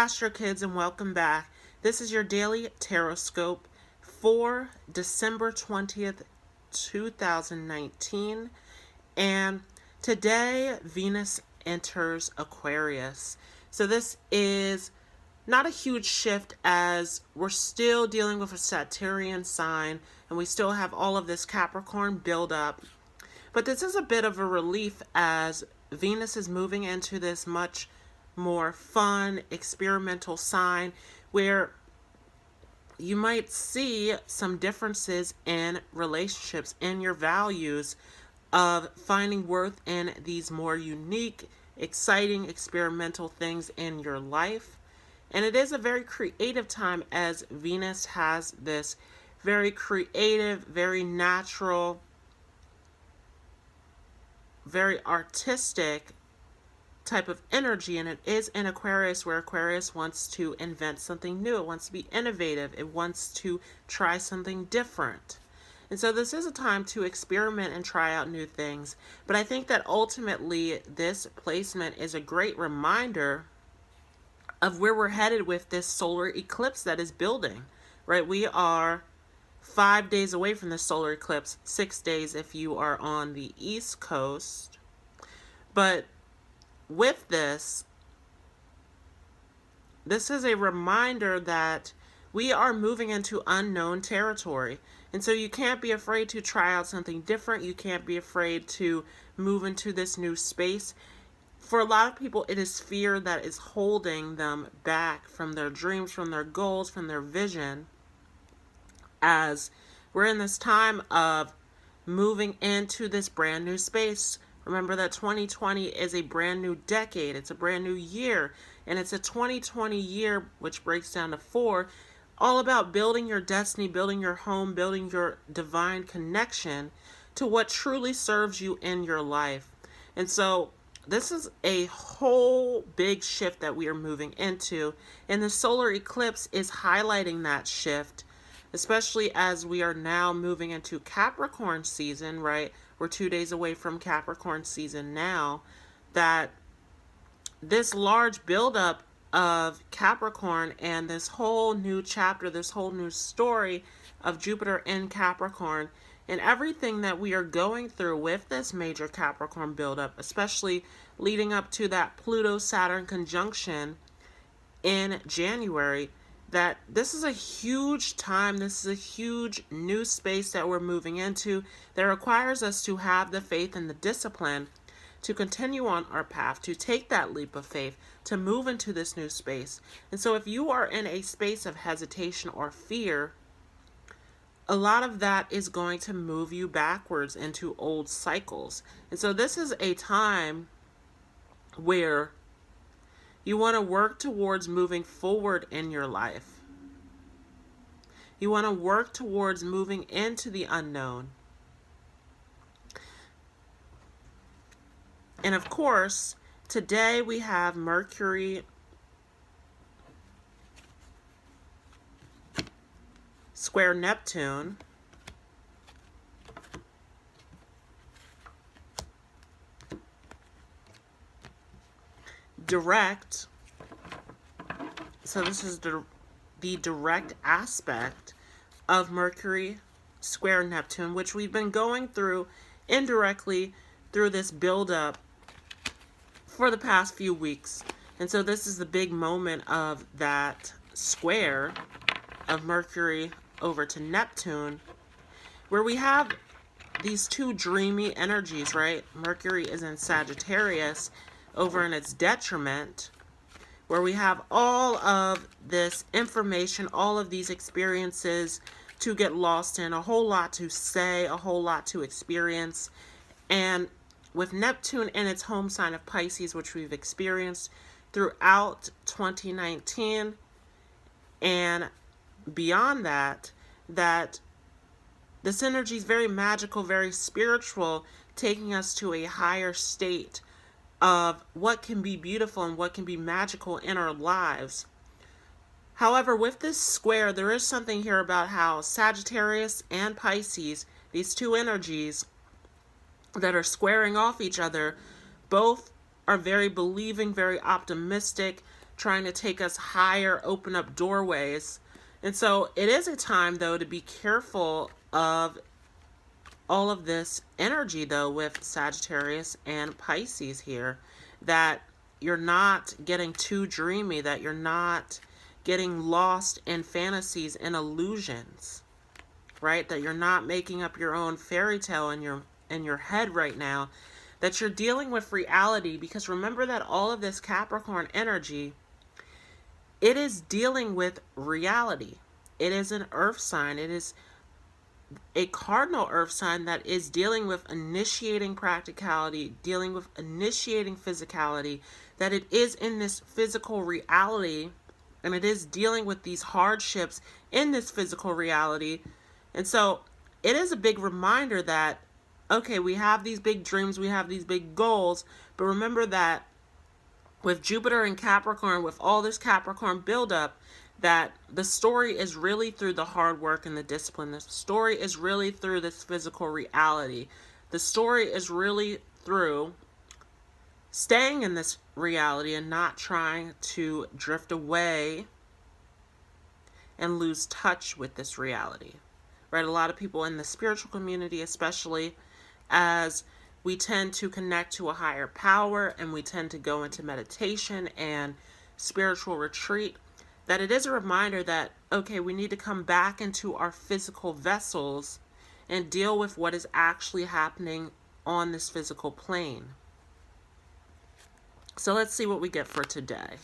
Astro Kids, and welcome back. This is your Daily Tarotscope for December 20th, 2019. And today, Venus enters Aquarius. So this is not a huge shift, as we're still dealing with a Saturnian sign and we still have all of this Capricorn buildup. But this is a bit of a relief, as Venus is moving into this much more fun, experimental sign where you might see some differences in relationships, in your values of finding worth in these more unique, exciting, experimental things in your life. And it is a very creative time, as Venus has this very creative, very natural, very artistic type of energy, and it is in Aquarius, where Aquarius wants to invent something new. It wants to be innovative. It wants to try something different. And so this is a time to experiment and try out new things. But I think that ultimately this placement is a great reminder of where we're headed with this solar eclipse that is building, right? We are 5 days away from the solar eclipse, 6 days if you are on the East Coast. But with this is a reminder that we are moving into unknown territory. And so you can't be afraid to try out something different. You can't be afraid to move into this new space. For a lot of people, it is fear that is holding them back from their dreams, from their goals, from their vision, as we're in this time of moving into this brand new space. Remember that 2020 is a brand new decade. It's a brand new year. And it's a 2020 year, which breaks down to 4, all about building your destiny, building your home, building your divine connection to what truly serves you in your life. And so this is a whole big shift that we are moving into. And the solar eclipse is highlighting that shift, especially as we are now moving into Capricorn season, right? We're 2 days away from Capricorn season now. That this large buildup of Capricorn and this whole new chapter, this whole new story of Jupiter in Capricorn, and everything that we are going through with this major Capricorn buildup, especially leading up to that Pluto-Saturn conjunction in January, that this is a huge time, this is a huge new space that we're moving into that requires us to have the faith and the discipline to continue on our path, to take that leap of faith, to move into this new space. And so if you are in a space of hesitation or fear, a lot of that is going to move you backwards into old cycles. And so this is a time where you want to work towards moving forward in your life. You want to work towards moving into the unknown. And of course, today we have Mercury square Neptune. Direct. So this is the direct aspect of Mercury square Neptune, which we've been going through indirectly through this buildup for the past few weeks. And so this is the big moment of that square of Mercury over to Neptune, where we have these two dreamy energies, right? Mercury is in Sagittarius, over in its detriment, where we have all of this information, all of these experiences to get lost in, a whole lot to say, a whole lot to experience. And with Neptune in its home sign of Pisces, which we've experienced throughout 2019 and beyond that, that this energy is very magical, very spiritual, taking us to a higher state of what can be beautiful and what can be magical in our lives. However, with this square, there is something here about how Sagittarius and Pisces, these two energies that are squaring off each other, both are very believing, very optimistic, trying to take us higher, open up doorways. And so it is a time, though, to be careful of all of this energy, though, with Sagittarius and Pisces here, that you're not getting too dreamy, that you're not getting lost in fantasies and illusions, right? That you're not making up your own fairy tale in your head right now, that you're dealing with reality. Because remember that all of this Capricorn energy, it is dealing with reality. It is an earth sign. It is a cardinal earth sign that is dealing with initiating practicality, dealing with initiating physicality, that it is in this physical reality, and it is dealing with these hardships in this physical reality. And so it is a big reminder that, okay, we have these big dreams, we have these big goals, but remember that with Jupiter and Capricorn, with all this Capricorn buildup, that the story is really through the hard work and the discipline. The story is really through this physical reality. The story is really through staying in this reality and not trying to drift away and lose touch with this reality. Right? A lot of people in the spiritual community, especially, as we tend to connect to a higher power and we tend to go into meditation and spiritual retreat, that it is a reminder that, okay, we need to come back into our physical vessels and deal with what is actually happening on this physical plane. So let's see what we get for today.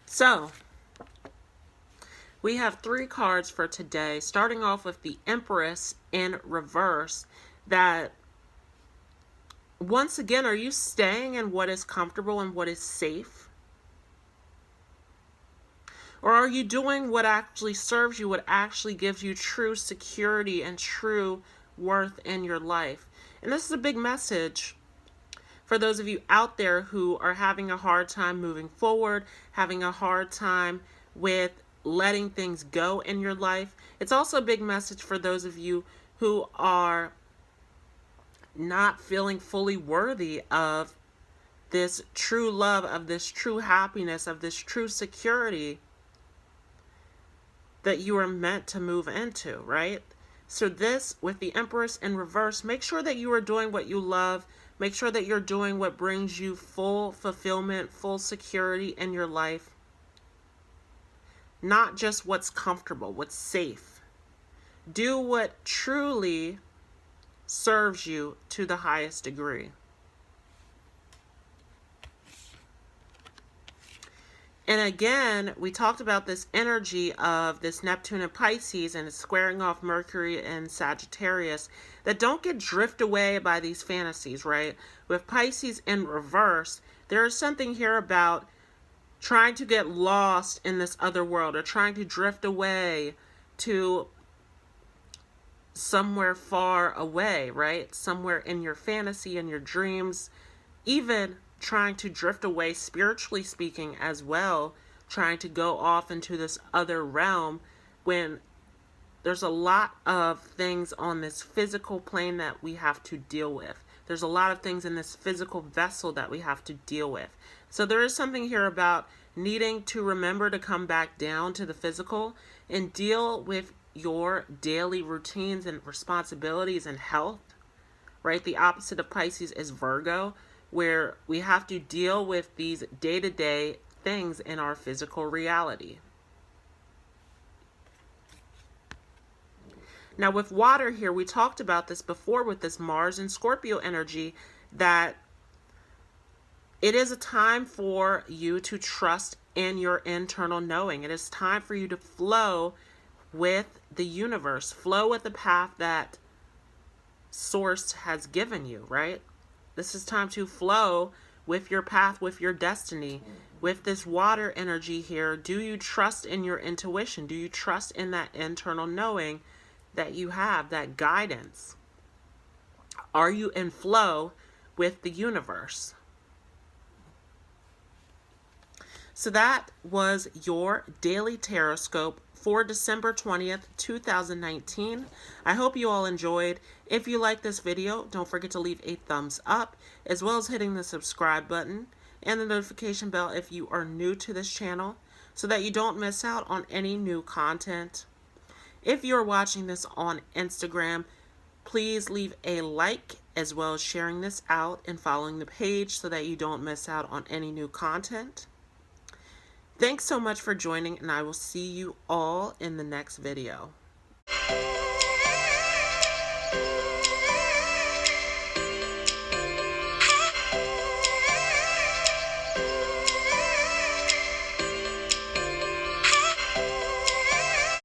So, we have 3 cards for today, starting off with the Empress in reverse. That, once again, are you staying in what is comfortable and what is safe? Or are you doing what actually serves you, what actually gives you true security and true worth in your life? And this is a big message for those of you out there who are having a hard time moving forward, having a hard time with letting things go in your life. It's also a big message for those of you who are not feeling fully worthy of this true love, of this true happiness, of this true security that you are meant to move into, right? So this, with the Empress in reverse, make sure that you are doing what you love. Make sure that you're doing what brings you full fulfillment, full security in your life. Not just what's comfortable, what's safe. Do what truly serves you to the highest degree. And again, we talked about this energy of this Neptune and Pisces, and it's squaring off Mercury and Sagittarius, that don't get drift away by these fantasies, right? With Pisces in reverse, there is something here about trying to get lost in this other world, or trying to drift away to somewhere far away, right? Somewhere in your fantasy, in your dreams, even trying to drift away spiritually speaking as well, trying to go off into this other realm, when there's a lot of things on this physical plane that we have to deal with. There's a lot of things in this physical vessel that we have to deal with. So there is something here about needing to remember to come back down to the physical and deal with your daily routines and responsibilities and health, right? The opposite of Pisces is Virgo, where we have to deal with these day-to-day things in our physical reality. Now with water here, we talked about this before with this Mars and Scorpio energy, that it is a time for you to trust in your internal knowing. It is time for you to flow with the universe, flow with the path that Source has given you, right? This is time to flow with your path, with your destiny. With this water energy here, do you trust in your intuition? Do you trust in that internal knowing that you have, that guidance? Are you in flow with the universe? So that was your Daily Tarotscope for December 20th, 2019. I hope you all enjoyed. If you like this video, don't forget to leave a thumbs up, as well as hitting the subscribe button and the notification bell if you are new to this channel, so that you don't miss out on any new content. If you're watching this on Instagram, please leave a like, as well as sharing this out and following the page so that you don't miss out on any new content. Thanks so much for joining, and I will see you all in the next video.